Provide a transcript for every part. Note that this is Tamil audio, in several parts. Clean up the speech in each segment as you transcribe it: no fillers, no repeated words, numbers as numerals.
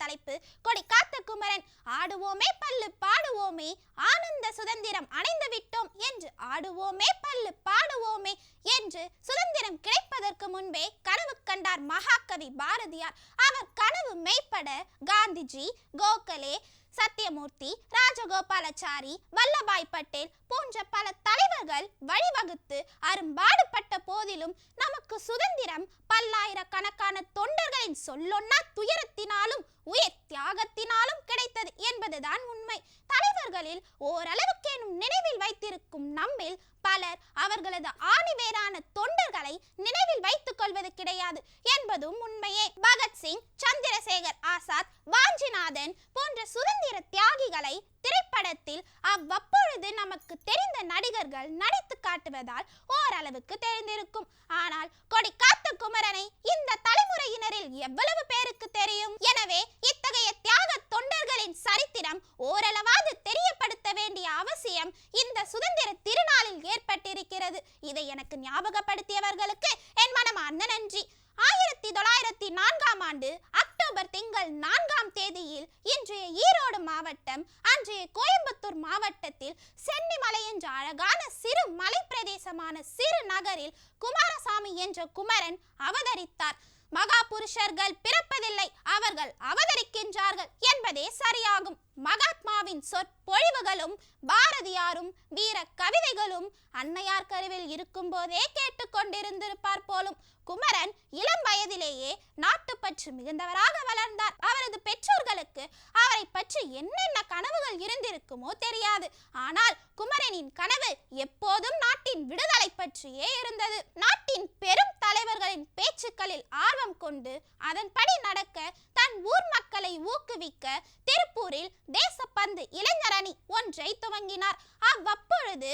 தலைப்பு கொடி காத்த குமரன். ஆடுவோமே பல்லு பாடுவோமே, ஆனந்த சுதந்திரம் அடைந்து விட்டோம் என்று ஆடுவோமே பல்லு பாடுவோமே என்று சுதந்திரம் கிடைப்பதற்கு முன்பே கனவு கண்டார் மகாகவி பாரதியார். அவர் கனவு மெய்ப்பட காந்திஜி, கோகலே, சத்தியமூர்த்தி, ராஜகோபாலாச்சாரி, வல்லபாய் பட்டேல் போன்ற பல தலைவர்கள் வழிவகுத்து அரும்பாடுபட்ட போதிலும் நமக்கு சுதந்திரம் பல்லாயிரக்கணக்கான தொண்டர்களின் சொல்லொன்னா துயரத்தினாலும் உயிர் தியாகத்தினாலும் கிடைத்தது என்பதுதான் உண்மை. தலைவர்களில் ஓரளவுக்கேனும் நினைவில் வைத்திருக்கும் நம்மில் பலர் அவர்களது ஆணிவேரான தொண்டர்களை நினைவில் வைத்துக் கொள்வது கிடையாது என்பதும் உண்மையே. பகத்சிங், சந்திரசேகர் ஆசாத், வாஞ்சிநாதன் போன்ற சுதந்திர தியாகிகளை திரைப்படத்தில் அவ்வப்பொழுது நமக்கு தெரிந்த நடிகர்கள் நடித்து காட்டுவதால் ஓரளவுக்கு தெரிந்திருக்கும். ஆனால் கொடி காத்த குமரனை இந்த தலைமுறையினரில் எவ்வளவு பேருக்கு தெரியும்? எனவே இத்தகைய தியாக தொண்டர்களின் சரித்திரம் ஓரளவாது தெரியப்படுத்த வேண்டிய அவசியம் இந்த சுதந்திர திருநாளில் ஏற்பட்டிருக்கிறது. இதை எனக்கு ஞாபகப்படுத்தியவர்களுக்கு என் மனமார்ந்த நன்றி. 1904 அக்டோபர் திங்கள் 4ஆம் தேதியில் இன்றைய ஈரோடு மாவட்டம், அன்றைய கோயம்புத்தூர் மாவட்டத்தில் சென்னிமலை என்ற அழகான சிறு மலை பிரதேசமான சிறு நகரில் குமாரசாமி என்ற குமரன் அவதரித்தார். மகா புருஷர்கள் பிறப்பதில்லை, அவர்கள் அவதரிக்கின்றார்கள் என்பதே சரியாகும். மகாத்மாவின் சொற்பொழிவுகளும் பாரதியாரும் வீர கவிதைகளும் அன்னையார் கருவில் இருக்கும் போதே கேட்டுக்கொண்டிருந்திருப்பார் போலும். குமரன் இளம் வயதிலேயே நாட்டுப்பற்று மிகுந்தவராக வளர்ந்தார். அவரது பெற்றோர்களுக்கு அவரை பற்றி என்னென்ன கனவுகள் இருந்திருக்குமோ தெரியாது. ஆனால் குமரனின் கனவு எப்போதும் நாட்டின் விடுதலை பற்றியே இருந்தது. நாட்டின் பெரும் தலைவர்களின் பேச்சுக்களில் ஆர்வம் கொண்டு அதன்படி நடக்க தன் ஊர் மக்களை ஊக்குவிக்க திருப்பூரில் தேசப்பந்து இளைஞர் அணி ஒன்றை துவங்கினார். அவ்வப்பொழுது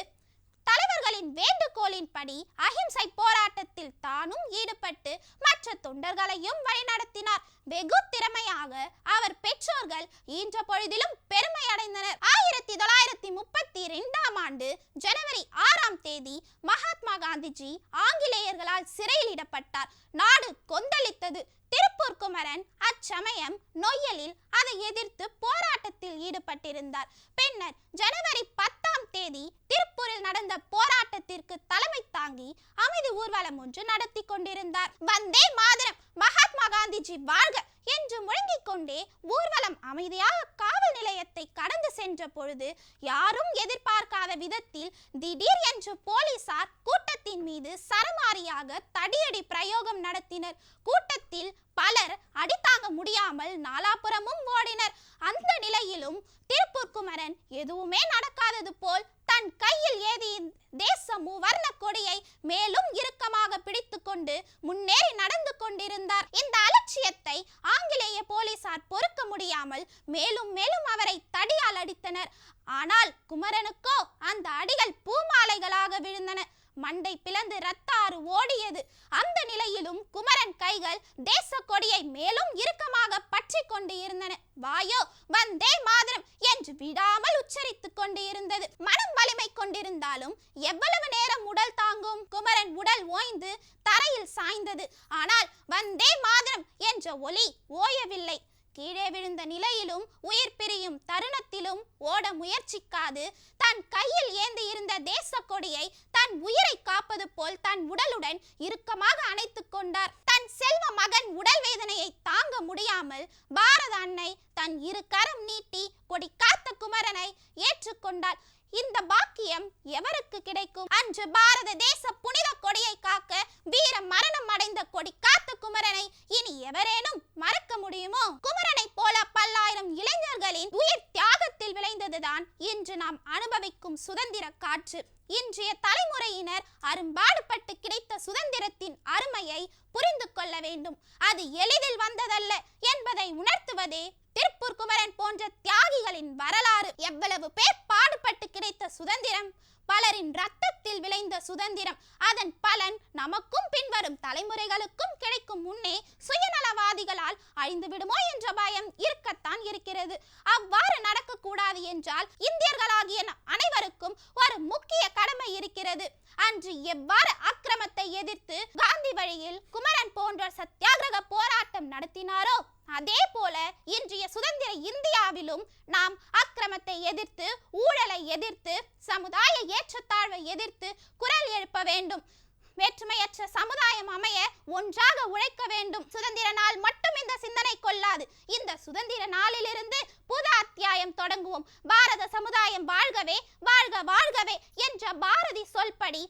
தலைவர்களின் வேண்டுகோளின்படி அஹிம்சை போராட்டத்தில் தானும் ஈடுபட்டு மற்ற தொண்டர்களையும் வழிநடத்தினார். வெகு திறமையாக அவர் பெற்றோர்கள் ஈன்ற பொழுதிலும் பெருமை அடைந்தனர். 1932ஆம் ஆண்டு ஜனவரி 6ஆம் தேதி மகாத்மா காந்திஜி ஆங்கிலேயர்களால் சிறையிலிடப்பட்டார். நாடு கொந்தளித்தது. திருப்பூர் குமரன் அச்சமயம் நொய்யலில் அதை எதிர்த்து போராட்டத்தில் ஈடுபட்டிருந்தார். பின்னர் ஜனவரி 10ஆம் தேதி திருப்பூரில் நடந்த போராட்டத்திற்கு தலைமை தாங்கி அமைதி ஊர்வலம் ஒன்று நடத்தி கொண்டிருந்தார். வந்தே மாதரம், மகாத்மா காந்திஜி வாழ்க என்று முழங்கிக் கொண்டே ஊர்வலம் அமைதியாக காவல் நிலையத்தை கடந்து சென்ற பொழுது யாரும் எதிர்பார்க்காத விதத்தில் திடீர் என்று போலீசார் கூட்டத்தின் மீது சரமாரியாக தடியடி பிரயோகம் நடத்தினர். கூட்டத்தில் பலர் அடித்தாங்க முடியாமல் நாலாபுறமும் ஓடினர். அந்த நிலையிலும் திருப்பூர் குமரன் எதுவுமே நடக்காதது போல் தன் கையில் ஏந்திய தேச மூவர்ண கொடியை மேலும் இறுக்கமாக பிடித்து கொண்டு முன்னேறி நடந்து கொண்டிருந்தார். இந்த அலட்சியத்தை ஆங்கிலேய போலீசார் பொறுக்க முடியாமல் மேலும் மேலும் அவரை தடியால் அடித்தனர். ஆனால் குமரனுக்கோ அந்த அடிகள் பூமாலைகளாக விழுந்தன. மண்டை பிளந்து இரத்த ஆறு ஓடியது. அந்த நிலையிலும் குமரன் கைகள் தேச கொடியை மேலும் இறுக்கமாக பற்றி கொண்டு இருந்தன. வாயோ வந்தே மாதரம் என்று விடாமல் உச்சரித்துக் கொண்டு இருந்தது. மனம் வலிமை கொண்டிருந்தாலும் எவ்வளவு நேரம் உடல் தாங்கும்? குமரன் உடல் ஓய்ந்து தரையில் சாய்ந்தது. ஆனால் வந்தே மாதரம் என்ற ஒலி ஓயவில்லை. கீழே விழுந்த நிலையிலும் உயிர் பிரியும் தருணத்திலும் ஓட முயற்சிக்காது தன் கையில் ஏந்தி இருந்த தேச கொடியை தன் உயிரை காப்பது போல் தன் உடலுடன் இறுக்கமாக அணைத்துக் கொண்டார். தன் செல்வ மகன் உடல் வேதனையை தாங்க முடியாமல் பாரத அன்னை தன் இரு கரம் நீட்டி கொடி காத்த குமரனை ஏற்றுக்கொண்டாள். இந்த பாக்கியம் எவருக்கு கிடைக்கும்? அன்று பாரத தேச புனித கொடியை காக்க வீர மரணம் அடைந்த கொடி காத்த குமரனை இனி எவரேனும் மறக்க முடியுமோ? குமரனை போல பல்லாயிரம் இளைஞர்களின் உயிர் தியாகத்தில் விளைந்ததுதான் இன்று நாம் அனுபவிக்கும் சுதந்திர காற்று. இன்றைய தலைமுறையினர் அரும்பாடுபட்டு கிடைத்த சுதந்திரத்தின் அருமையை புரிந்து கொள்ள வேண்டும். அது எளிதில் வந்ததல்ல என்பதை உணர்த்துவதே திருப்பூர் குமரன் போன்ற தியாகிகளின் வரலாறு. எவ்வளவு பேர் பாடுபட்டு கிடைத்த சுதந்திரம், பலரின் ரத்தத்தில் விளைந்த சுதந்திரம். அதன் பலன் நமக்கும் பின்வரும் தலைமுறைகளுக்கும் கிடைக்கும் முன்னே சுயநலவாதிகளால் அழிந்து விடுமோ என்ற பயம் இருக்கத்தான் இருக்கிறது. அவ்வாறு நடக்கக்கூடாது என்றால் இந்தியர்களாகிய அனைவருக்கும் ஒரு முக்கிய கடமை இருக்கிறது. அன்று எவ்வாறு அக்கிரமத்தை எதிர்த்து காந்தி வழியில் குமரன் போன்ற சத்தியாகிரக போராட்டம் நடத்தினாரோ அதே போல இன்றைய சுதந்திர இந்தியாவிலும் நாம் அக்கிரமத்தை எதிர்த்து, ஊழலை எதிர்த்து, சமுதாய ஏற்றத்தாழ்வை எதிர்த்து குரல் எழுப்ப வேண்டும். வேற்றுமையற்ற சமுதாயம் அமைய ஒன்றாக உழைக்க வேண்டும். சுதந்திர நாள் மட்டும் இந்த சிந்தனை கொள்ளாது. இந்த சுதந்திர நாளிலிருந்து புது அத்தியாயம் தொடங்குவோம். பாரத சமுதாயம் வாழ்கவே, வாழ்க வாழ்கவே என்ற பாரதி சொல்படி